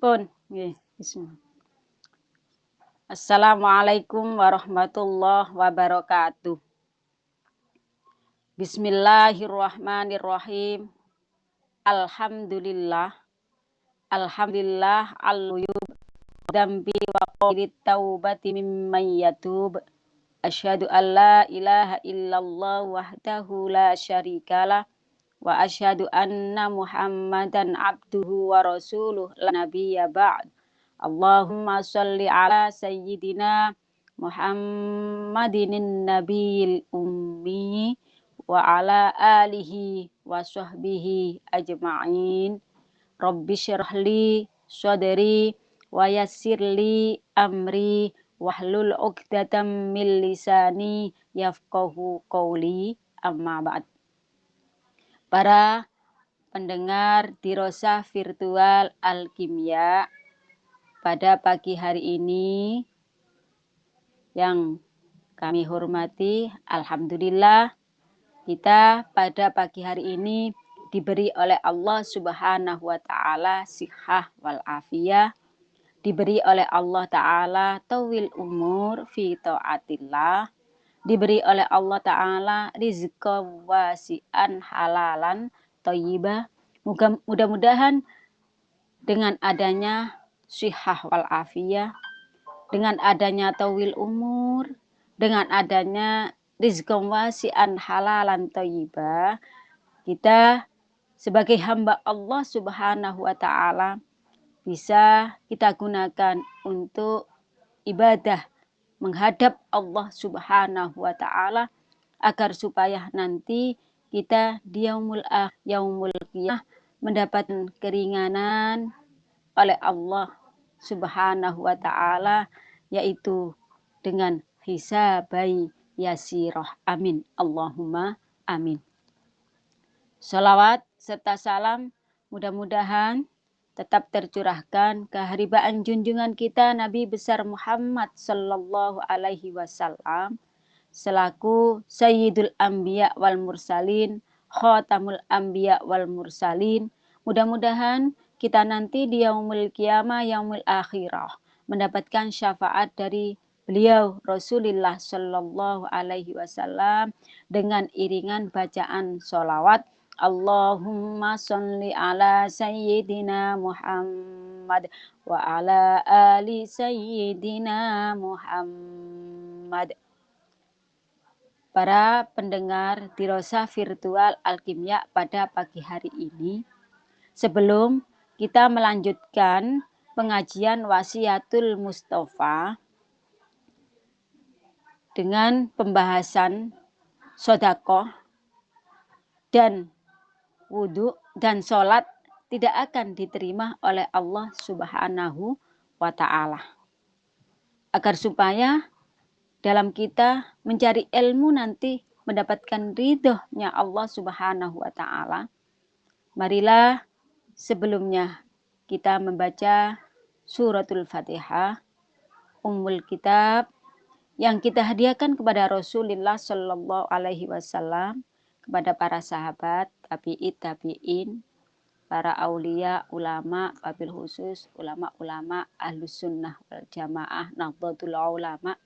Pun, nggih, bismillah. Assalamualaikum warahmatullahi wabarakatuh. Bismillahirrahmanirrahim. Alhamdulillah. Alhamdulillah al-yub dambi wa qawli taubati mimman yatub. Asyhadu an la ilaha illallah wahdahu la syarikalah wa asyhadu anna Muhammadan abduhu wa rasuluh la nabiyya ba'd. Allahumma sholli ala sayyidina Muhammadin nabiyil ummi wa ala alihi wa sahbihi ajma'in. Rabbi syrahli sadri wa yassirli amri wahlul 'uqdatam min lisani yafqahu qawli, amma ba'd. Para pendengar Dirosah Virtual Alkimia, pada pagi hari ini yang kami hormati, alhamdulillah kita pada pagi hari ini diberi oleh Allah Subhanahu wa taala sihah wal afiyah, diberi oleh Allah taala tawil umur fi taatillah, diberi oleh Allah taala rizqan wasi'an halalan thayyibah. Mudah-mudahan dengan adanya sihah wal afiyah, dengan adanya tawil umur, dengan adanya rizqan wasi'an halalan thayyibah, kita sebagai hamba Allah Subhanahu wa taala bisa kita gunakan untuk ibadah menghadap Allah Subhanahu wa taala, agar supaya nanti kita di yaumul qiyamah mendapatkan keringanan oleh Allah Subhanahu wa taala, yaitu dengan hisabai yasirah. Amin. Allahumma amin. Salawat serta salam mudah-mudahan tetap tercurahkan keharibaan junjungan kita Nabi besar Muhammad sallallahu alaihi wasallam selaku Sayyidul Anbiya wal Mursalin, Khatamul Anbiya wal Mursalin. Mudah-mudahan kita nanti di yaumul qiyamah, yaumul akhirah mendapatkan syafaat dari beliau Rasulullah sallallahu alaihi wasallam dengan iringan bacaan sholawat Allahumma sholli ala sayyidina Muhammad wa ala ali sayyidina Muhammad. Para pendengar Dirosah Virtual Alkimia pada pagi hari ini, sebelum kita melanjutkan pengajian Wasiatul Mustafa dengan pembahasan sodakoh dan wudhu dan sholat tidak akan diterima oleh Allah Subhanahu wa ta'ala. Agar supaya dalam kita mencari ilmu nanti mendapatkan ridhonya Allah Subhanahu wa ta'ala, marilah sebelumnya kita membaca suratul Fatihah, Ummul Kitab, yang kita hadiahkan kepada Rasulullah Sallallahu Alaihi Wasallam, kepada para sahabat, tabi'in, para aulia, ulama, wabil khusus ulama-ulama ahlus sunnah wal jamaah, nahdlatul ulama,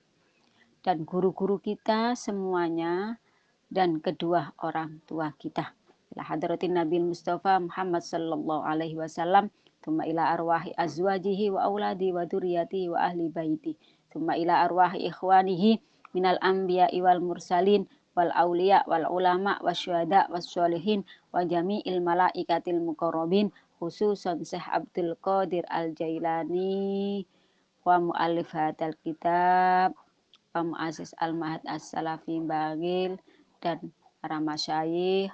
dan guru-guru kita semuanya, dan kedua orang tua kita. Ila hadratin Nabi Mustafa Muhammad sallallahu alaihi wasallam, thumma ila arwahi azwajihi wa auladi wa dzurriyyatihi wa ahli baiti, thumma ila arwahi ikhwanihi minal anbiya'i wal mursalin wal auliya wal ulama wasyuhada wassolihin wa jami'il malaikatil muqarrabin, khususan Syekh Abdul Qadir Al-Jailani wa mu'allif hadal kitab wa mu'assis al-mahad as-salafi bagil, dan para masyayikh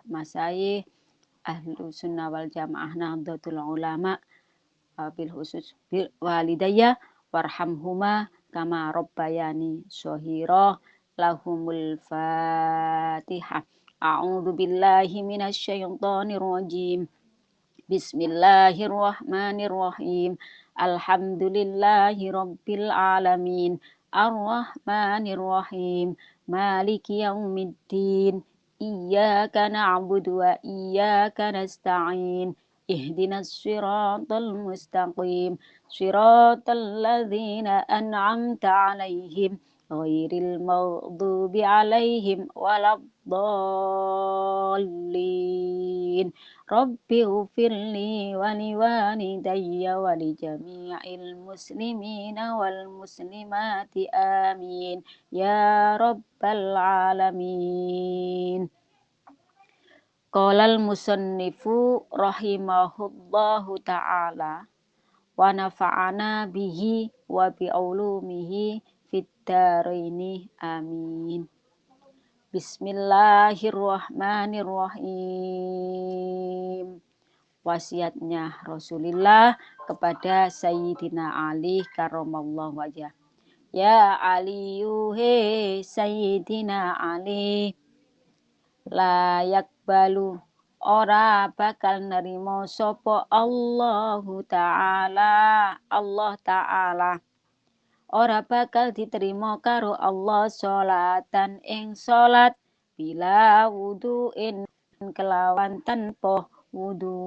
ahlu sunnah wal jamaah nahdlatul ulama, bil khusus bil walidayya warhamhuma kama rabbayani shaghira. Lahumul Fatihah. A'udzu billahi minasyaitonir rajim. Bismillahirrahmanirrahim. Alhamdulillahi rabbil alamin. Ar-Rahmanir-Rahim. Maliki yaumiddin. Iyyaka na'budu wa iyyaka nasta'in. ihdinas siratal mustaqim siratal ladzina an'amta 'alaihim ghairil maghdubi 'alaihim waladdallin. Rabbi ghfirli wa liwalidayya wa li jami'il muslimina wal muslimati amin ya rabbal alamin. Qolal musannifu rahimahullahu ta'ala wa nafa'ana bihi wa bi ulumihi fid dharaini amin. Bismillahirrahmanirrahim. Wasiatnya Rasulullah kepada Sayyidina Ali karramallahu wajhah. Ya Aliyu he Sayyidina Ali, layak balu ora bakal nerimo sopo Allahu Ta'ala. Allah Ta'ala ora bakal diterima karo Allah sholatan ing sholat bila wudu'in kelawan tanpa wudu.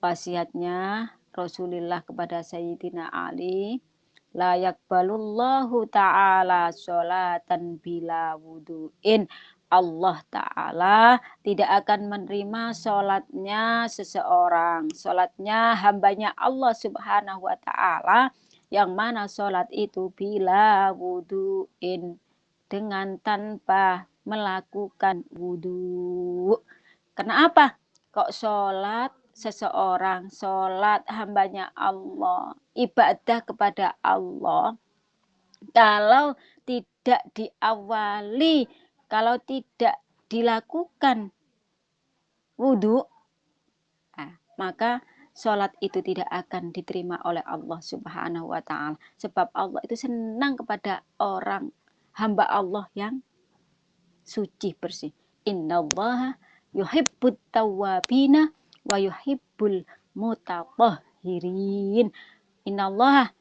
Wasiatnya Rasulullah kepada Sayyidina Ali, layak balullahu ta'ala sholatan bila wudu'in. Allah Ta'ala tidak akan menerima sholatnya seseorang, sholatnya hambanya Allah Subhanahu wa Ta'ala, yang mana sholat itu bila wudu'in, dengan tanpa melakukan wudu. Kenapa kok sholat seseorang, sholat hambanya Allah, ibadah kepada Allah, kalau tidak diawali, kalau tidak dilakukan wudhu, maka sholat itu tidak akan diterima oleh Allah Subhanahu wa Ta'ala. Sebab Allah itu senang kepada orang hamba Allah yang suci bersih. Innallaha yuhibbut tawwabina wa yuhibbul mutatahhirin. Innallaha,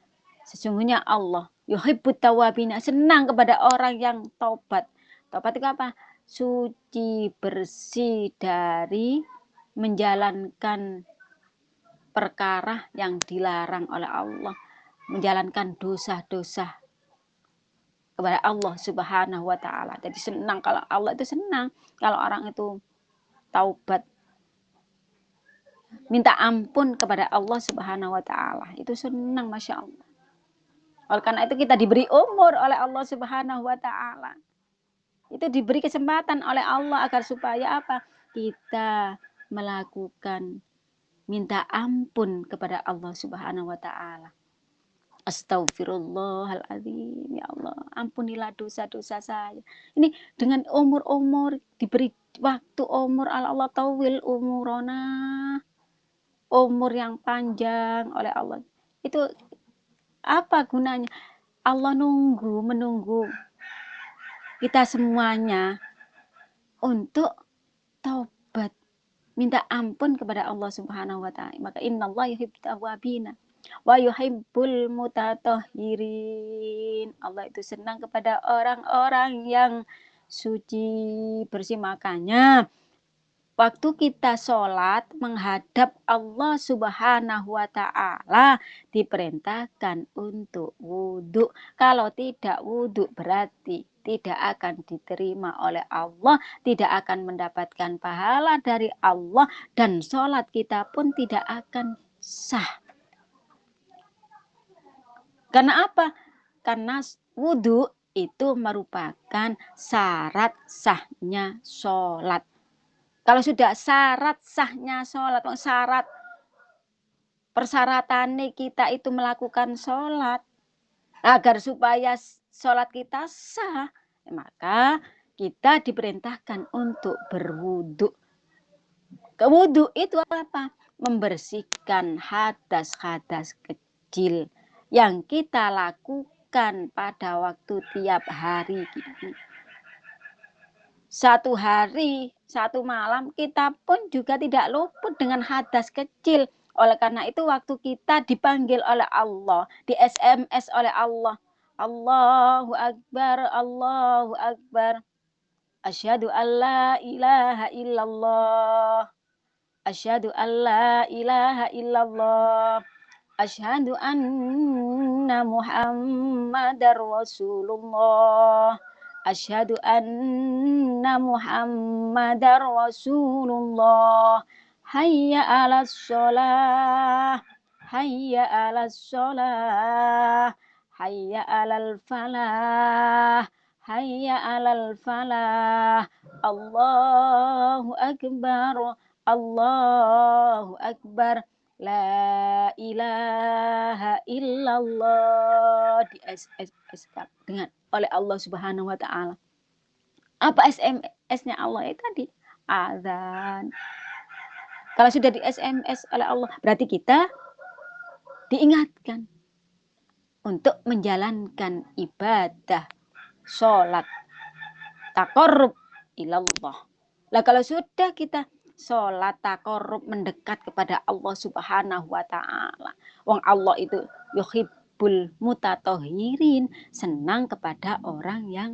sesungguhnya Allah, yuhibbut tawwabina, senang kepada orang yang taubat. Taubat itu apa? Suci bersih dari menjalankan perkara yang dilarang oleh Allah, menjalankan dosa-dosa kepada Allah Subhanahu wa Ta'ala. Jadi senang, kalau Allah itu senang kalau orang itu taubat, minta ampun kepada Allah Subhanahu wa Ta'ala. Itu senang, Masya Allah. Oleh karena itu kita diberi umur oleh Allah Subhanahu wa Ta'ala. Itu diberi kesempatan oleh Allah agar supaya apa? Kita melakukan minta ampun kepada Allah Subhanahu wa Ta'ala. Astaghfirullahaladzim, ya Allah, ampunilah dosa-dosa saya. Ini dengan umur-umur, diberi waktu umur, Allah tawil umurona, umur yang panjang oleh Allah. Itu apa gunanya? Allah menunggu kita semuanya untuk taubat, minta ampun kepada Allah Subhanahu wa Ta'ala. Maka innallaha yuhibbut tawwabina wa yuhibbul mutatahhirin. Allah itu senang kepada orang-orang yang suci bersih. Makanya waktu kita sholat menghadap Allah Subhanahu wa Ta'ala, diperintahkan untuk wudhu. Kalau tidak wudhu berarti tidak akan diterima oleh Allah, tidak akan mendapatkan pahala dari Allah, dan sholat kita pun tidak akan sah. Karena apa? Karena wudhu itu merupakan syarat sahnya sholat. Kalau sudah syarat sahnya sholat, syarat persyaratan kita itu melakukan sholat, agar supaya sholat kita sah, maka kita diperintahkan untuk berwudu. Wudu itu apa? Membersihkan hadas-hadas kecil yang kita lakukan pada waktu tiap hari. Satu hari, satu malam, kita pun juga tidak luput dengan hadas kecil. Oleh karena itu waktu kita dipanggil oleh Allah, di SMS oleh Allah, Allahu Akbar, Allahu Akbar, Asyhadu an la ilaha illallah. Asyhadu an la ilaha illallah. Asyhadu anna Muhammadar Rasulullah. Asyhadu anna Muhammadar Rasulullah. Hayya 'alas shalah. Hayya 'alas shalah. Hayya 'alal falah. Hayya 'alal falah. Allahu akbar. Allahu akbar. La ilaha illallah. Di SMS dengan oleh Allah Subhanahu wa taala. Apa SMS-nya Allah itu tadi? Azan. Kalau sudah di SMS oleh Allah, berarti kita diingatkan untuk menjalankan ibadah sholat taqarrub ilallah. Lah kalau sudah kita sholat taqarrub mendekat kepada Allah Subhanahu wa taala. Wong Allah itu yuhibbul mutatahhirin, senang kepada orang yang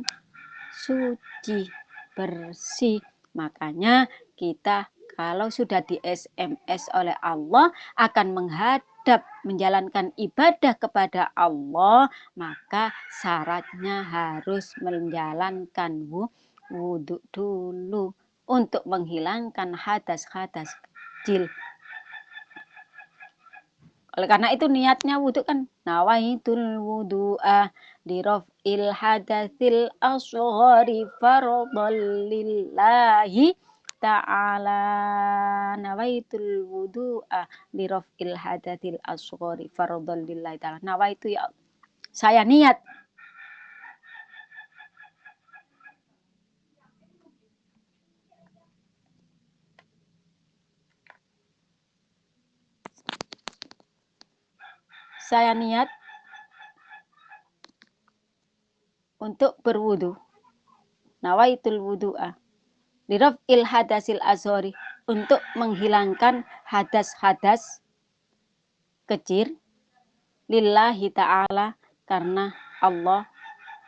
suci, bersih. Makanya kita kalau sudah di SMS oleh Allah akan menghadap menjalankan ibadah kepada Allah, maka syaratnya harus menjalankan wudhu dulu untuk menghilangkan hadas-hadas kecil. Oleh karena itu niatnya wudhu kan nawaitul wudhu'a li raf'il hadatsil asghari fardhan lillahi ta'ala. Nawaitul wudhu'a li raf'il hadatsil asghari fardhan lillahi ta'ala. Nawaitu ya saya niat untuk berwudu. Nawaitul wudu'a li raf'il hadasil azhari, untuk menghilangkan hadas-hadas kecil lillahi ta'ala, karena Allah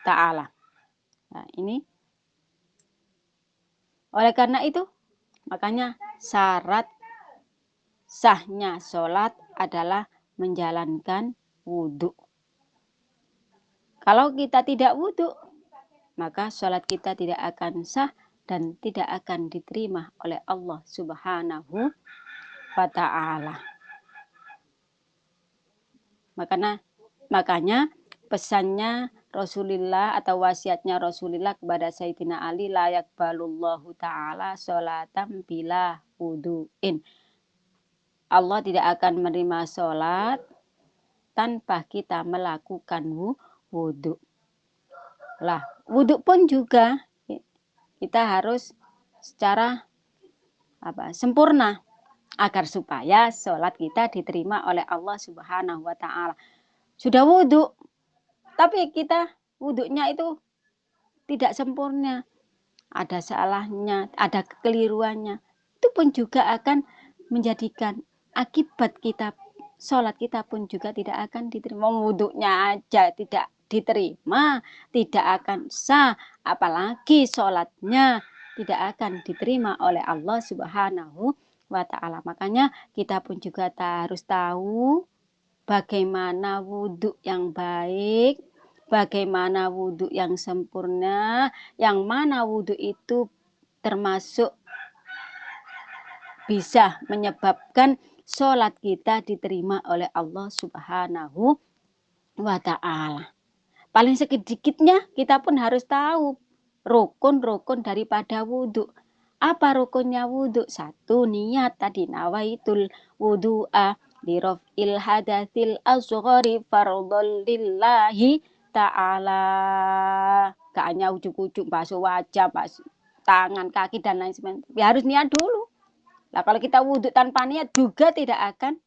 ta'ala. Nah, ini oleh karena itu makanya syarat sahnya sholat adalah menjalankan wudhu. Kalau kita tidak wudhu, maka sholat kita tidak akan sah dan tidak akan diterima oleh Allah Subhanahu wa ta'ala. Makanya pesannya Rasulullah atau wasiatnya Rasulullah kepada Sayyidina Ali, la yaqbalullahu ta'ala sholatan bila wudu'in. Allah tidak akan menerima sholat tanpa kita melakukan wudhu. Lah, wudhu pun juga kita harus secara sempurna agar supaya sholat kita diterima oleh Allah Subhanahu wa ta'ala. Sudah wudhu, tapi kita wudhunya itu tidak sempurna, ada salahnya, ada kekeliruannya, itu pun juga akan menjadikan akibat kita sholat kita pun juga tidak akan diterima. Wudhunya aja tidak diterima, tidak akan sah, apalagi sholatnya tidak akan diterima oleh Allah Subhanahu wa ta'ala. Makanya kita pun juga harus tahu bagaimana wudhu yang baik, bagaimana wudhu yang sempurna, yang mana wudhu itu termasuk bisa menyebabkan sholat kita diterima oleh Allah Subhanahu wa ta'ala. Paling sedikitnya kita pun harus tahu rukun-rukun daripada wudhu. Apa rukunnya wudhu? Satu, niat tadi, nawaitul wudhu'a li raf'il hadatsil asghari fardhan lillahi ta'ala. Gak hanya ujuk-ujuk basuh wajah, basuh tangan, kaki dan lain sebagainya. Ya harus niat dulu. Nah, kalau kita wudhu tanpa niat juga tidak akan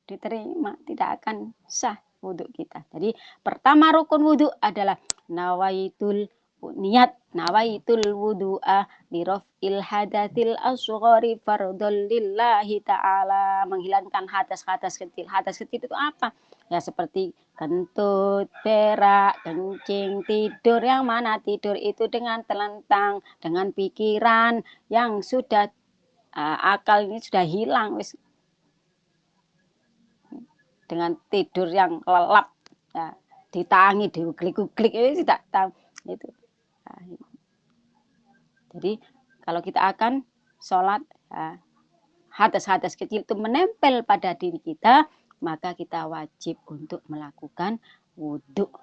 diterima, tidak akan sah wudhu kita. Jadi pertama rukun wudhu adalah nawaitul niat nawaitul wudu'a liraf'il hadatsil asghari fardhon lillahi ta'ala, menghilangkan hadas-hadas kecil. Hadas kecil itu apa? Ya seperti kentut, berak, kencing, tidur, yang mana tidur itu dengan telentang, dengan pikiran yang sudah akal ini sudah hilang wis, dengan tidur yang lelap ya, ditangi, diuglik-uglik itu tidak tahu itu. Nah, jadi kalau kita akan sholat ya, hadas-hadas kecil itu menempel pada diri kita, maka kita wajib untuk melakukan wudhu.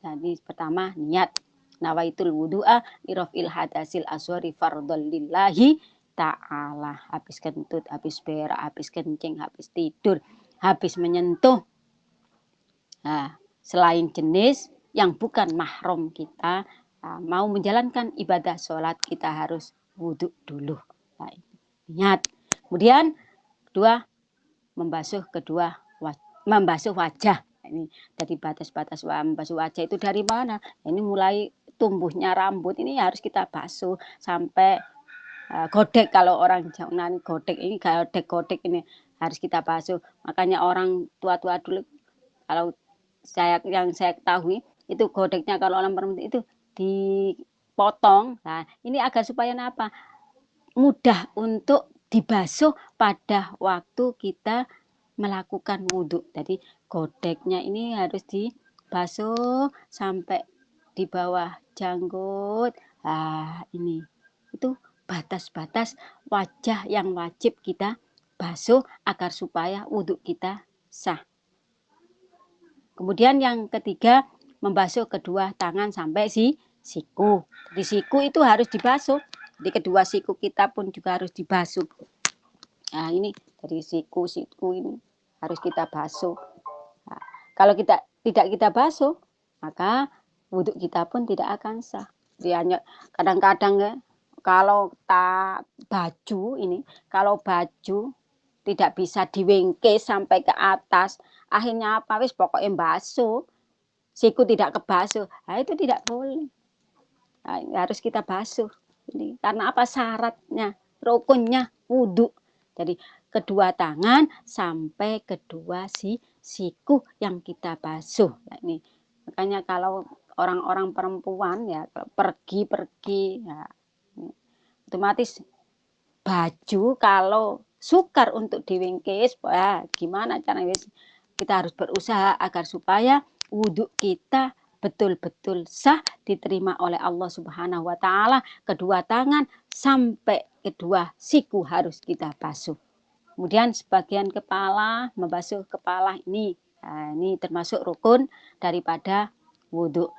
Jadi pertama niat nawaitul wudu'a liraf'il hadasil asghari fardhon lillahi ta'ala. Habis kentut, habis berak, habis kencing, habis tidur, habis menyentuh selain jenis yang bukan mahram kita, mau menjalankan ibadah sholat kita harus wudhu dulu. Niat. Kemudian kedua, membasuh wajah. Ini dari batas-batas membasuh wajah itu dari mana? Ini mulai tumbuhnya rambut ini harus kita basuh sampai godek, kalau orang Jawa godek ini, godek ini harus kita basuh. Makanya orang tua-tua dulu, kalau yang saya ketahui itu godeknya kalau orang perempuan itu dipotong. Nah, ini agar supaya apa? Mudah untuk dibasuh pada waktu kita melakukan wudhu. Jadi godeknya ini harus dibasuh sampai di bawah janggut. Ini itu batas-batas wajah yang wajib kita basuh agar supaya wudhu kita sah. Kemudian yang ketiga, membasuh kedua tangan sampai siku. Di siku itu harus dibasuh. Di kedua siku kita pun juga harus dibasuh. Nah, ini dari siku ini harus kita basuh. Nah, kalau tidak kita basuh, maka wudhu kita pun tidak akan sah. Kadang-kadang ya, kalau baju tidak bisa diwengke sampai ke atas, akhirnya apa? Wis pokoknya basuh, siku tidak kebasuh. Nah, itu tidak boleh. Nah, harus kita basuh. Ini karena apa? Syaratnya, rukunnya wudhu. Jadi kedua tangan sampai kedua siku yang kita basuh. Nah, ini makanya kalau orang-orang perempuan ya pergi ya, otomatis baju kalau sukar untuk diwingkis, gimana caranya? Kita harus berusaha agar supaya wudhu kita betul-betul sah, diterima oleh Allah Subhanahu wa Ta'ala. Kedua tangan sampai kedua siku harus kita basuh. Kemudian sebagian kepala, membasuh kepala ini. Nah, ini termasuk rukun daripada wudhu.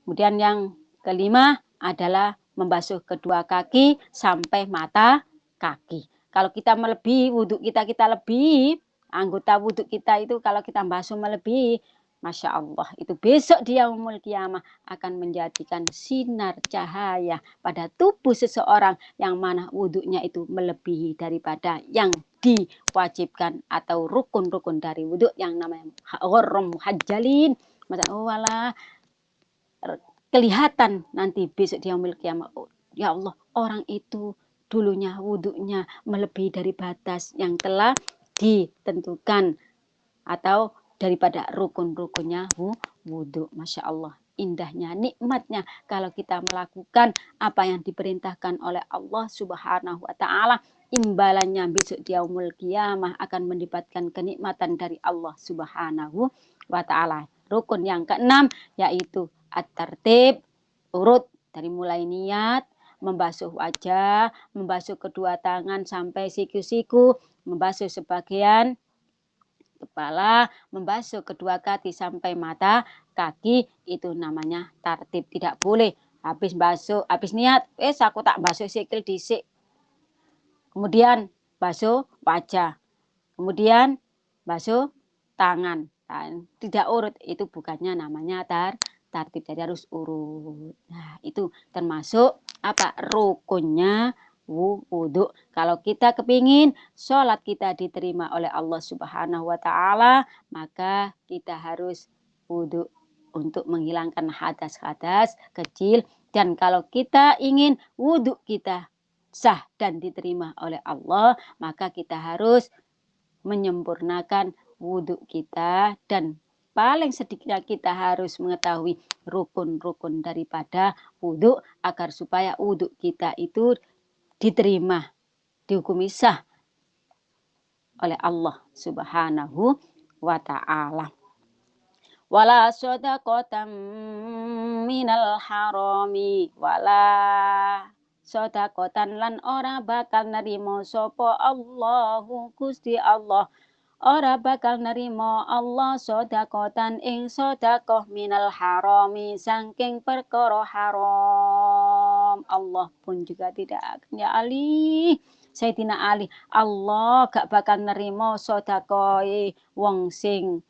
Kemudian yang kelima adalah membasuh kedua kaki sampai mata kaki. Kalau kita melebihi wudhu kita lebih, anggota wudhu kita itu kalau kita basuh melebihi, Masya Allah, itu besok di yaumul kiamah akan menjadikan sinar cahaya pada tubuh seseorang yang mana wudhunya itu melebihi daripada yang diwajibkan atau rukun-rukun dari wudhu yang namanya ghorrom muhajjalin. Masalah kelihatan nanti besok di yaumul kiamah. Ya Allah, orang itu dulunya wudhunya melebihi dari batas yang telah ditentukan atau daripada rukun-rukunnya wudhu. Masya Allah, indahnya, nikmatnya kalau kita melakukan apa yang diperintahkan oleh Allah Subhanahu wa Ta'ala. Imbalannya besok di yaumul kiamah akan mendapatkan kenikmatan dari Allah Subhanahu wa Ta'ala. Rukun yang keenam yaitu at-tartib, urut dari mulai niat, membasuh wajah, membasuh kedua tangan sampai siku-siku, membasuh sebagian kepala, membasuh kedua kaki sampai mata kaki, itu namanya tartib. Tidak boleh habis basuh, habis niat, aku tak basuh sikil disik. Kemudian basuh wajah, kemudian basuh tangan. Tidak urut, itu bukannya namanya tartib. Jadi harus urut. Nah, itu termasuk apa? Rukunnya wudhu. Kalau kita kepingin sholat kita diterima oleh Allah Subhanahu wa Ta'ala, maka kita harus wudhu untuk menghilangkan hadas-hadas kecil. Dan kalau kita ingin wudhu kita sah dan diterima oleh Allah, maka kita harus menyempurnakan wudhu kita, dan paling sedikitnya kita harus mengetahui rukun-rukun daripada wudhu agar supaya wudhu kita itu diterima, dihukumi sah oleh Allah Subhanahu wa ta'ala. Wala sodaqotam minal harami, wala sodaqotan lan ora bakal nerimo sopo Allahu Gusti Allah, ora bakal nerimo Allah sodaqotan ing sodaqoh minal harami saking perkara haram. Allah pun juga tidak akan, ya Ali, Sayyidina Ali, Allah gak bakal nerimo sodaqoh wong sing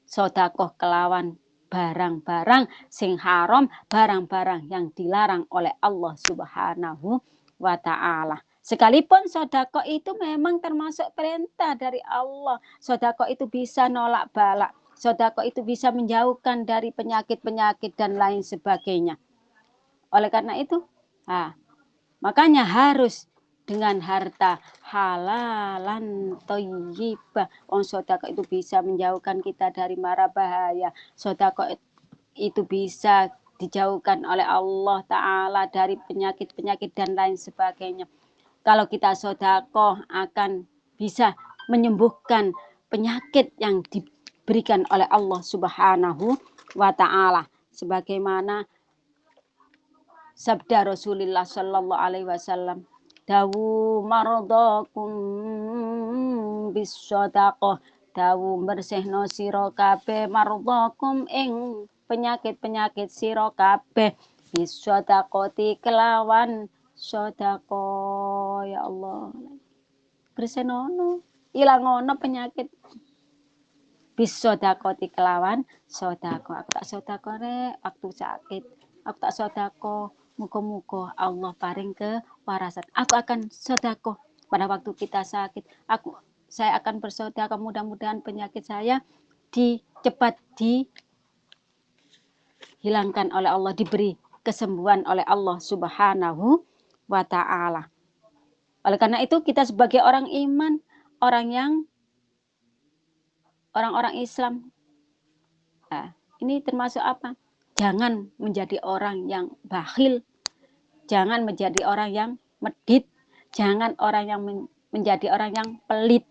sodakoh kelawan barang-barang sing haram, barang-barang yang dilarang oleh Allah Subhanahu wa ta'ala. Sekalipun sodakoh itu memang termasuk perintah dari Allah. Sodakoh itu bisa nolak balak. Sodakoh itu bisa menjauhkan dari penyakit-penyakit dan lain sebagainya. Oleh karena itu, makanya harus dengan harta halalan thayyibah. Sedekah itu bisa menjauhkan kita dari mara bahaya. Sedekah itu bisa dijauhkan oleh Allah Ta'ala dari penyakit-penyakit dan lain sebagainya. Kalau kita sedekah akan bisa menyembuhkan penyakit yang diberikan oleh Allah Subhanahu wa Ta'ala. Sebagaimana sabda Rasulullah Sallallahu Alaihi Wasallam, dawu maradakum bisyadaqah, dawu bersihno sira kabeh maradakum ing penyakit-penyakit sira kabeh bisyadaqati kelawan sedekah. Ya Allah, bersihno ilangono penyakit bisyadaqati kelawan sedekah. Aku tak sedekah rek waktu sakit, aku tak sedekah. Muga-muga Allah paring kewarasan. Aku akan sedekah pada waktu kita sakit. Saya akan bersedekah, mudah-mudahan penyakit saya cepat dihilangkan oleh Allah, diberi kesembuhan oleh Allah Subhanahu wa ta'ala. Oleh karena itu kita sebagai orang iman, orang Islam, ini termasuk apa? Jangan menjadi orang yang bakhil, jangan menjadi orang yang medit, jangan orang yang menjadi orang yang pelit.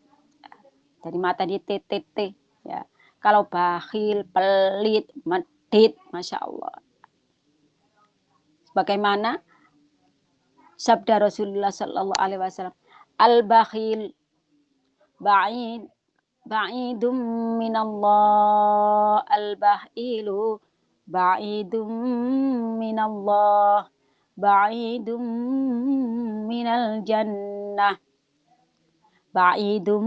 Dari mata di TTT, ya. Kalau bakhil, pelit, medit, masya Allah. Bagaimana sabda Rasulullah Sallallahu Alaihi Wasallam, al-bakhil ba'idum minallah, al-bakhilu ba'idum minallah, ba'idum minal jannah, ba'idum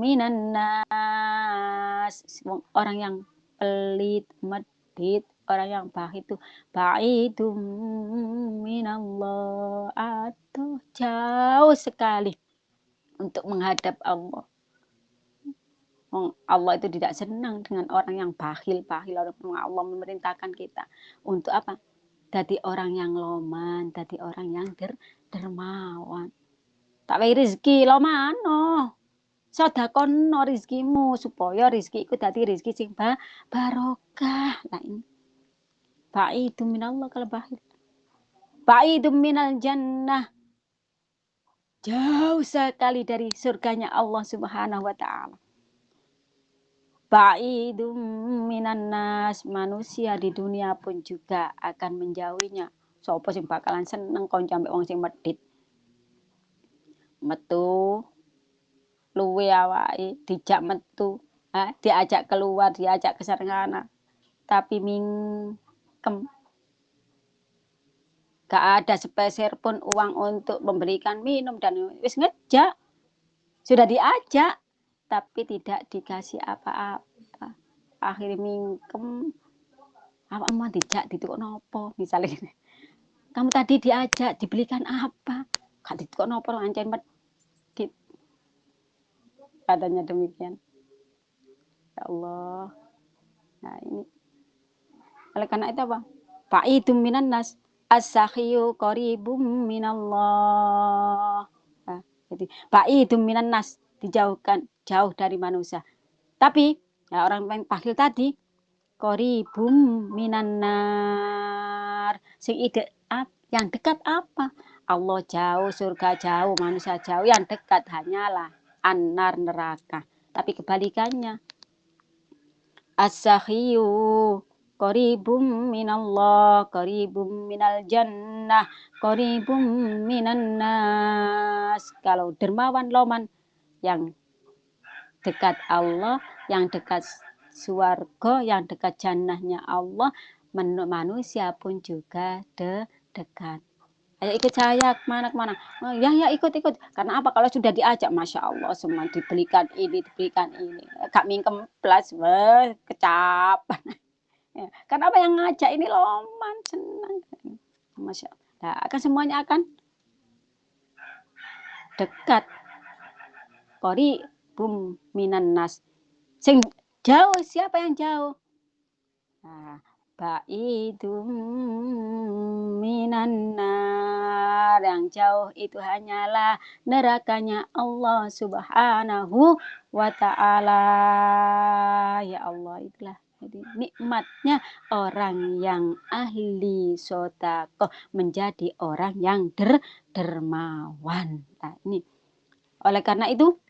minan nas. Orang yang pelit, medit, orang yang bakhil itu ba'idum minallah, atau jauh sekali untuk menghadap Allah. Allah itu tidak senang dengan orang yang bakhil. Allah memerintahkan kita untuk apa? Jadi orang yang loman, jadi orang yang dermawan. Tak wei rezeki lo mano. Sedekahno rezekimu supaya rezeki iku dadi rezeki sing barokah. Nah ini. Ba'idum minallah kalau bakhil. Ba'idum minal jannah. Jauh sekali dari surganya Allah Subhanahu wa ta'ala. Ba'idum minan nas, manusia di dunia pun juga akan menjauhinya. Sopo sing bakalan seneng kon sampe wong sing medhit. Metu luwe awake, dijak metu, diajak keluar, diajak ke sarengana. Tapi mingkem. Gak ada sepeser pun uang untuk memberikan minum dan wis ngejak. Sudah diajak tapi tidak dikasih apa-apa. Akhirnya mingkem. Apa mau dijak ditukok nopo misalnya. Kamu tadi diajak dibelikan apa? Gak ditukok nopo ancen medit. Katanya demikian. Ya Allah. Nah, ini oleh karena itu apa? Fa'idum minan nas as-sakhiyu qaribum minallah. Nah, jadi fa'idum minan nas, dijauhkan, jauh dari manusia. Tapi ya orang yang tahlil tadi qaribum minan nar. Sing ide yang dekat apa? Allah jauh, surga jauh, manusia jauh. Yang dekat hanyalah an-nar, neraka. Tapi kebalikannya, as-sakhiyu qaribum minallah, qaribum minal jannah, qaribum minan nas. Kalau dermawan loman, yang dekat Allah, yang dekat surga, yang dekat jannahnya Allah, manusia pun juga dekat. Ayo ikut saya kemana-kemana. Oh, ya ikut. Karena apa? Kalau sudah diajak, Masya Allah, semua dibelikan ini, dibelikan ini. Kak Mingkem plus, kecap. Ya, karena apa yang ngajak ini loman, senang. Masya Allah. Nah, akan semuanya akan dekat. Kori bum minan nas. Sing jauh, siapa yang jauh? Nah, Ba'idum minan nar, yang jauh itu hanyalah nerakanya Allah Subhanahu wa ta'ala. Ya Allah, itulah jadi nikmatnya orang yang ahli sedekah, menjadi orang yang dermawan. Nah, ini oleh karena itu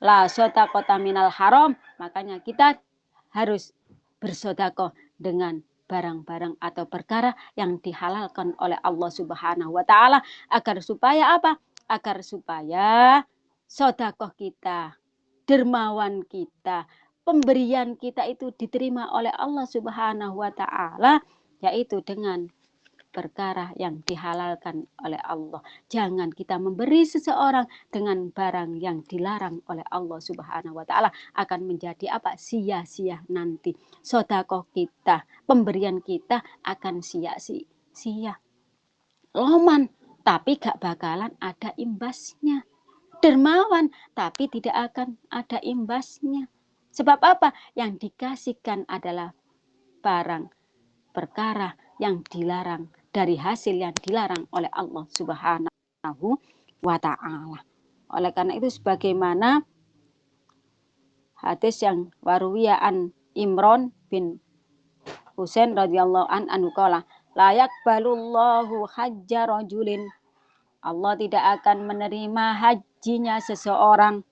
la sedekah minal haram, makanya kita harus bersedekah dengan barang-barang atau perkara yang dihalalkan oleh Allah Subhanahu wa taala, agar supaya apa? Agar supaya sedekah kita, dermawan kita, pemberian kita itu diterima oleh Allah Subhanahu wa taala, yaitu dengan perkara yang dihalalkan oleh Allah. Jangan kita memberi seseorang dengan barang yang dilarang oleh Allah Subhanahu wa taala, akan menjadi apa? Sia-sia nanti. Sedekah kita, pemberian kita akan sia-sia. Loman, tapi gak bakalan ada imbasnya. Dermawan, tapi tidak akan ada imbasnya. Sebab apa? Yang dikasihkan adalah barang, perkara yang dilarang, dari hasil yang dilarang oleh Allah Subhanahu wa ta'ala. Oleh karena itu, sebagaimana hadis yang warwiyaan Imran bin Husain radhiyallahu anhu qala, la yaqbalullahu hajja rajulin, Allah tidak akan menerima hajinya seseorang,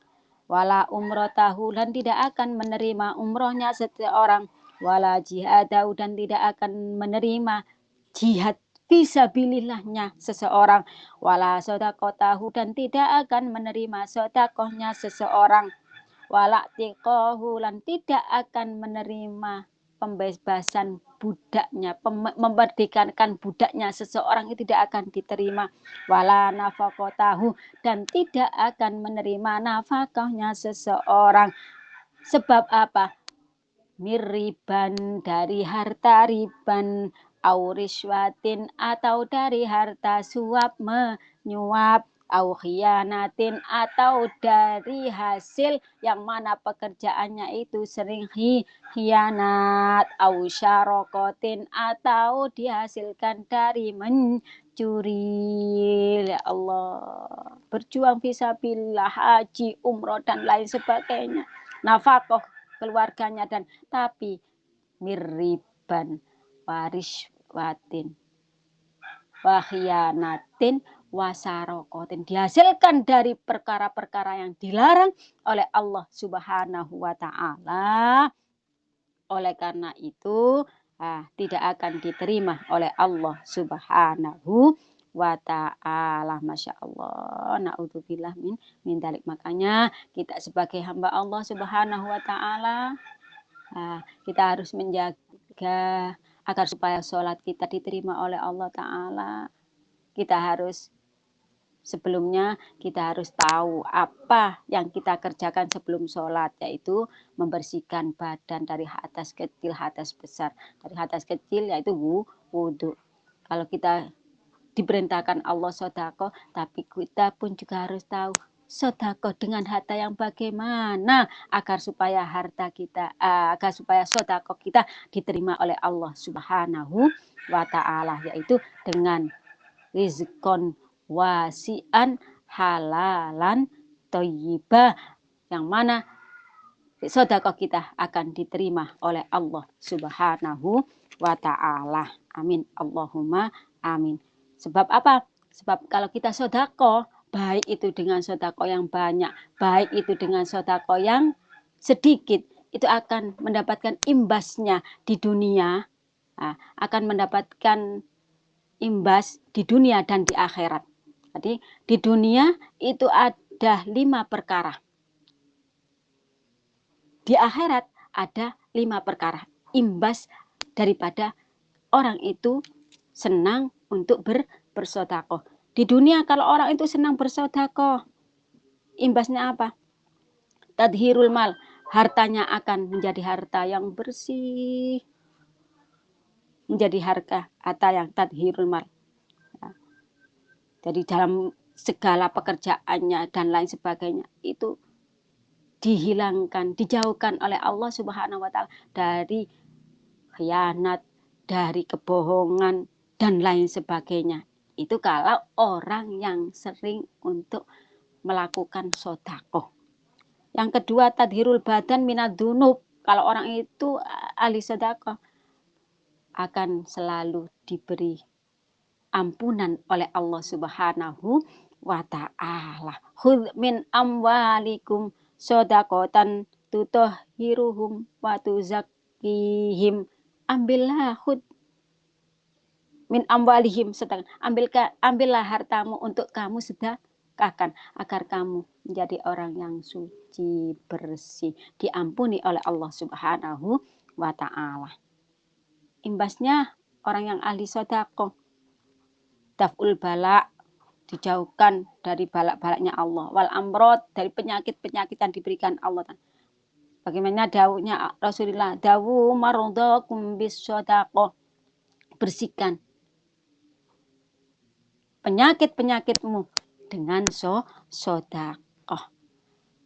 wala umrotahu, dan tidak akan menerima umrohnya seseorang, wala jihadahu, dan tidak akan menerima jihad fisabilillahnya seseorang, wala sodakotahu, dan tidak akan menerima sodakohnya seseorang, wala tiqahu, dan tidak akan menerima pembebasan budaknya, memerdekakan budaknya seseorang, itu tidak akan diterima, wala nafakotahu, dan tidak akan menerima nafkahnya seseorang. Sebab apa? Miriban, dari harta riban, auriswatin, atau dari harta suap menyuap, au khiyanatin, atau dari hasil yang mana pekerjaannya itu sering khianat, au syarokotin, atau dihasilkan dari mencuri. Ya Allah, berjuang fisabilillah, haji, umroh, dan lain sebagainya, nafkah keluarganya, dan tapi miriban, wariswatin, wahyanatin, wasarokotin, dihasilkan dari perkara-perkara yang dilarang oleh Allah Subhanahu wa ta'ala. Oleh karena itu tidak akan diterima oleh Allah Subhanahu wa ta'ala. Masya Allah, na'udzubillah min dalik. Makanya kita sebagai hamba Allah Subhanahu wa ta'ala, kita harus menjaga agar supaya sholat kita diterima oleh Allah Ta'ala. Kita harus, sebelumnya kita harus tahu apa yang kita kerjakan sebelum sholat, yaitu membersihkan badan dari hadas kecil, hadas besar. Dari hadas kecil yaitu wudhu. Kalau kita diperintahkan Allah sedekah, tapi kita pun juga harus tahu Sedekah dengan harta yang bagaimana agar supaya sedekah kita diterima oleh Allah Subhanahu wa taala, yaitu dengan rizqon wasi'an halalan thayyibah, yang mana sedekah kita akan diterima oleh Allah Subhanahu wa taala. Amin. Allahumma amin. Sebab apa? Sebab kalau kita sedekah, baik itu dengan sedekah yang banyak, baik itu dengan sedekah yang sedikit, itu akan mendapatkan imbasnya di dunia, akan mendapatkan imbas di dunia dan di akhirat. Jadi di dunia itu ada 5 perkara. Di akhirat ada 5 perkara. Imbas daripada orang itu senang untuk bersedekah. Di dunia kalau orang itu senang bersedekah, imbasnya apa? Tadhirul mal, hartanya akan menjadi harta yang bersih. Menjadi harta yang tadhirul mal. Jadi dalam segala pekerjaannya dan lain sebagainya itu dihilangkan, dijauhkan oleh Allah Subhanahu wa taala dari khianat, dari kebohongan dan lain sebagainya. Itu kalau orang yang sering untuk melakukan sedekah. Yang kedua, tadhirul badan minad dzunub. Kalau orang itu ahli sedekah akan selalu diberi ampunan oleh Allah Subhanahu wa taala. Khudz min amwalikum shadaqatan tutahhiruhum wa tuzakkihim. Ambillah min amwalihim, ambillah hartamu untuk kamu sedekahkan agar kamu menjadi orang yang suci, bersih, diampuni oleh Allah Subhanahu wa taala. Imbasnya orang yang ahli sedekah, daf'ul bala, dijauhkan dari balak-balaknya Allah, wal amrod, dari penyakit-penyakit yang diberikan Allah. Bagaimana dawuhnya Rasulullah, dawu marodakum bis sedekah, bersihkan penyakit-penyakitmu dengan sedekah.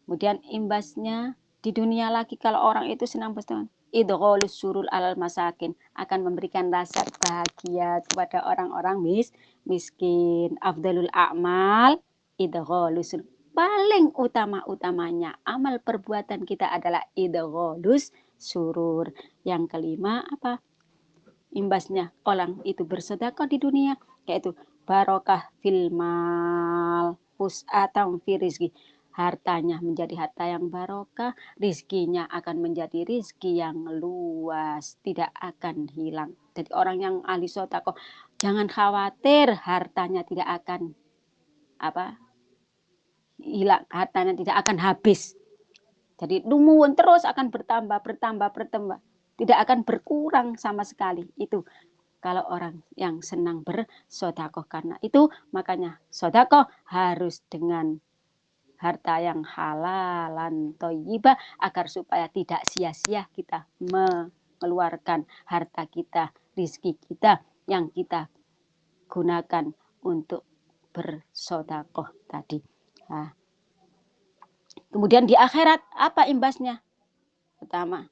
Kemudian imbasnya di dunia lagi, kalau orang itu senang bersedekah, idghalus surul alal masakin, akan memberikan rasa bahagia kepada orang-orang miskin. Afdalul a'mal idghalus surur. Paling utama-utamanya amal perbuatan kita adalah idghalus surur. Yang kelima apa? Imbasnya orang itu bersedekah di dunia, yaitu barokah fil mal, wus'atan fi rizki. Hartanya menjadi harta yang barokah, rizkinya akan menjadi rizki yang luas, tidak akan hilang. Jadi orang yang ahli sedekah, jangan khawatir hartanya tidak akan hilang, hartanya tidak akan habis. Jadi lumuwun terus akan bertambah. Tidak akan berkurang sama sekali. Itu kalau orang yang senang bersedekah. Karena itu makanya sedekah harus dengan harta yang halalan thayyibah, agar supaya tidak sia-sia kita mengeluarkan harta kita, rezeki kita yang kita gunakan untuk bersedekah tadi. Nah, kemudian di akhirat apa imbasnya? Pertama,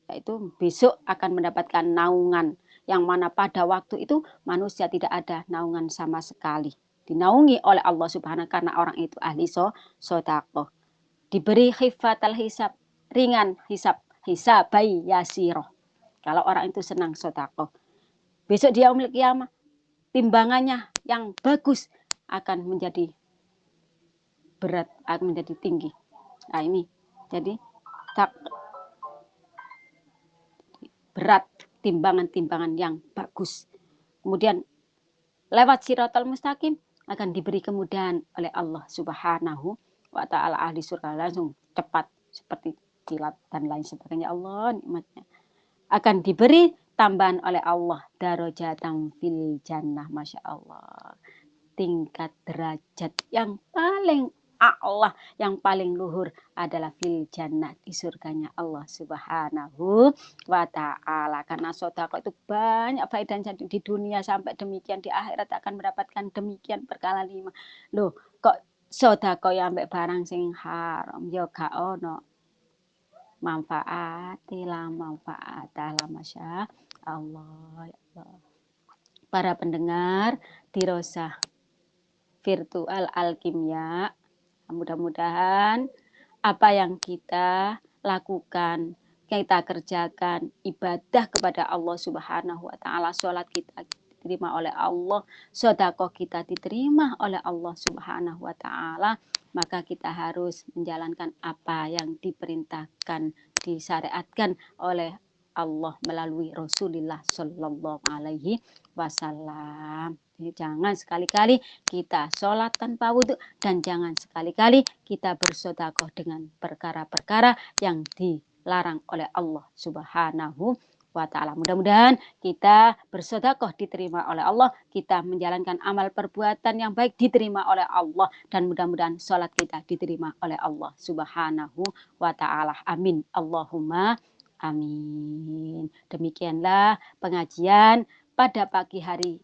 yaitu besok akan mendapatkan naungan, yang mana pada waktu itu manusia tidak ada naungan sama sekali. Dinaungi oleh Allah Subhanahu, karena orang itu ahli sedekah. Diberi khifatal hisab, ringan hisabai yasiro. Kalau orang itu senang sedekah, besok dia yaumul qiyamah, timbangannya yang bagus akan menjadi berat, akan menjadi tinggi. Nah ini jadi berat, timbangan-timbangan yang bagus. Kemudian lewat siratal mustaqim akan diberi kemudahan oleh Allah Subhanahu wa taala. Ahli surga langsung cepat seperti kilat dan lain sebagainya. Allah nikmatnya akan diberi tambahan oleh Allah, darajatan fil jannah. Masya Allah, tingkat derajat yang paling Allah, yang paling luhur adalah fil jannah, di surganya Allah Subhanahu wa taala. Karena sedekah itu banyak faedahnya di dunia sampai demikian, di akhirat akan mendapatkan demikian berkali 5. Loh, kok sedekah ya ambek barang sing haram ya gak ono manfaate lah masya Allah ya Allah. Para pendengar dirosah virtual alkimia, mudah-mudahan apa yang kita lakukan, kita kerjakan ibadah kepada Allah Subhanahu wa taala, salat kita diterima oleh Allah, sedekah kita diterima oleh Allah Subhanahu wa taala, maka kita harus menjalankan apa yang diperintahkan, disyariatkan oleh Allah melalui Rasulullah Shallallahu Alaihi Wasallam. Jadi jangan sekali-kali kita sholat tanpa wudhu dan jangan sekali-kali kita bersedekah dengan perkara-perkara yang dilarang oleh Allah Subhanahu wa taala. Mudah-mudahan kita bersedekah diterima oleh Allah, kita menjalankan amal perbuatan yang baik diterima oleh Allah, dan mudah-mudahan sholat kita diterima oleh Allah Subhanahu wa taala. Amin. Allahumma amin. Demikianlah pengajian pada pagi hari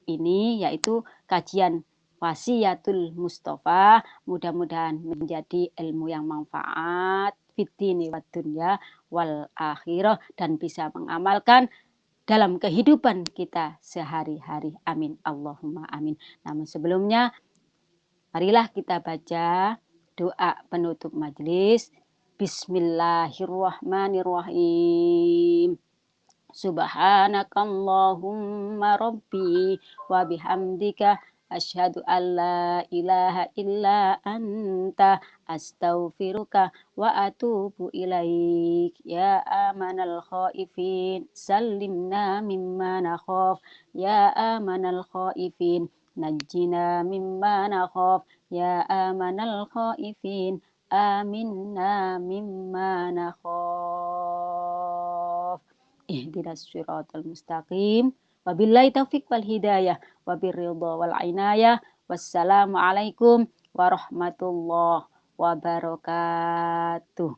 ini, yaitu kajian Wasiyatul Mustafa. Mudah-mudahan menjadi ilmu yang manfaat fitini wa dunya wal akhirah dan bisa mengamalkan dalam kehidupan kita sehari-hari. Amin. Allahumma amin. Namun sebelumnya, marilah kita baca doa penutup majelis. Bismillahirrahmanirrahim. Subhanakallahumma rabbi wa bihamdika asyhadu an la ilaha illa anta astaghfiruka wa atubu ilaik. Ya amanal khaifin sallimna mimma nakhaf, ya amanal khaifin najjina mimma nakhaf, ya amanal khaifin aminna mimma nakhaf. Ihdinas siratal mustaqim. Wabillahi taufik wal hidayah. Wabirridha wal inayah. Wassalamualaikum warahmatullahi wabarakatuh.